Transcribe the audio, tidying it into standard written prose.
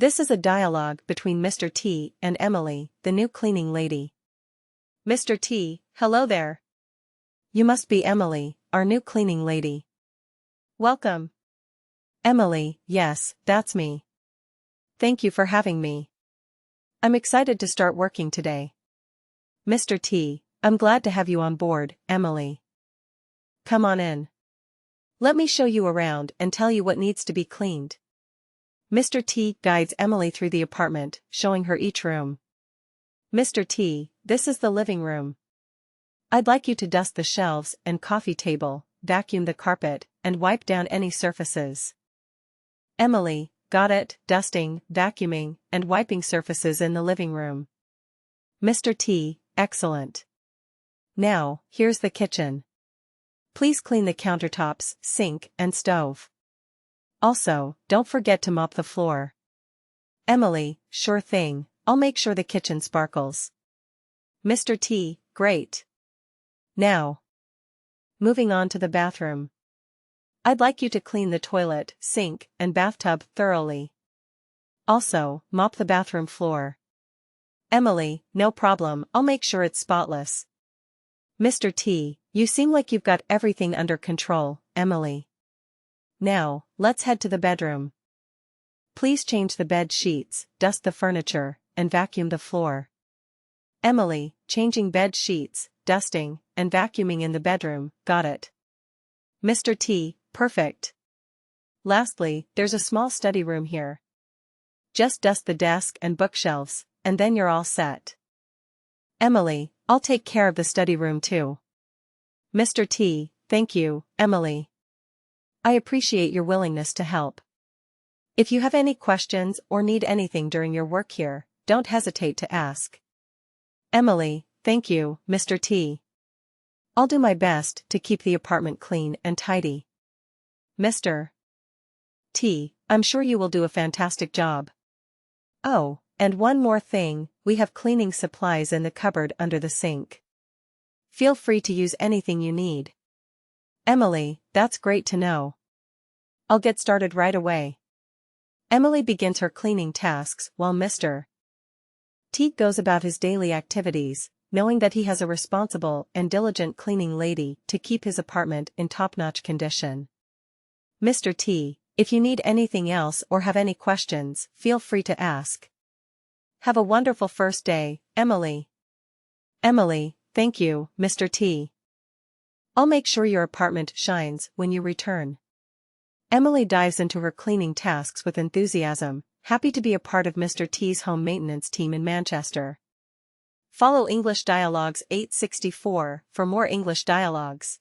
This is a dialogue between Mr. T and Emily, the new cleaning lady. Mr. T, hello there. You must be Emily, our new cleaning lady. Welcome. Emily, yes, that's me. Thank you for having me. I'm excited to start working today. Mr. T, I'm glad to have you on board, Emily. Come on in. Let me show you around and tell you what needs to be cleaned. Mr. T guides Emily through the apartment, showing her each room. Mr. T, this is the living room. I'd like you to dust the shelves and coffee table, vacuum the carpet, and wipe down any surfaces. Emily, got it, dusting, vacuuming, and wiping surfaces in the living room. Mr. T, excellent. Now, here's the kitchen. Please clean the countertops, sink, and stove. Also, don't forget to mop the floor. Emily, sure thing, I'll make sure the kitchen sparkles. Mr. T, great. Now, moving on to the bathroom. I'd like you to clean the toilet, sink, and bathtub thoroughly. Also, mop the bathroom floor. Emily, no problem, I'll make sure it's spotless. Mr. T, you seem like you've got everything under control, Emily. Now, let's head to the bedroom. Please change the bed sheets, dust the furniture, and vacuum the floor. Emily, changing bed sheets, dusting, and vacuuming in the bedroom, got it. Mr. T, perfect. Lastly, there's a small study room here. Just dust the desk and bookshelves, and then you're all set. Emily, I'll take care of the study room too. Mr. T, thank you, Emily. I appreciate your willingness to help. If you have any questions or need anything during your work here, don't hesitate to ask. Emily, thank you, Mr. T. I'll do my best to keep the apartment clean and tidy. Mr. T, I'm sure you will do a fantastic job. Oh, and one more thing, we have cleaning supplies in the cupboard under the sink. Feel free to use anything you need. Emily, that's great to know. I'll get started right away. Emily begins her cleaning tasks while Mr. T goes about his daily activities, knowing that he has a responsible and diligent cleaning lady to keep his apartment in top-notch condition. Mr. T, if you need anything else or have any questions, feel free to ask. Have a wonderful first day, Emily. Emily, thank you, Mr. T. I'll make sure your apartment shines when you return. Emily dives into her cleaning tasks with enthusiasm, happy to be a part of Mr. T's home maintenance team in Manchester. Follow English Dialogues 864 for more English dialogues.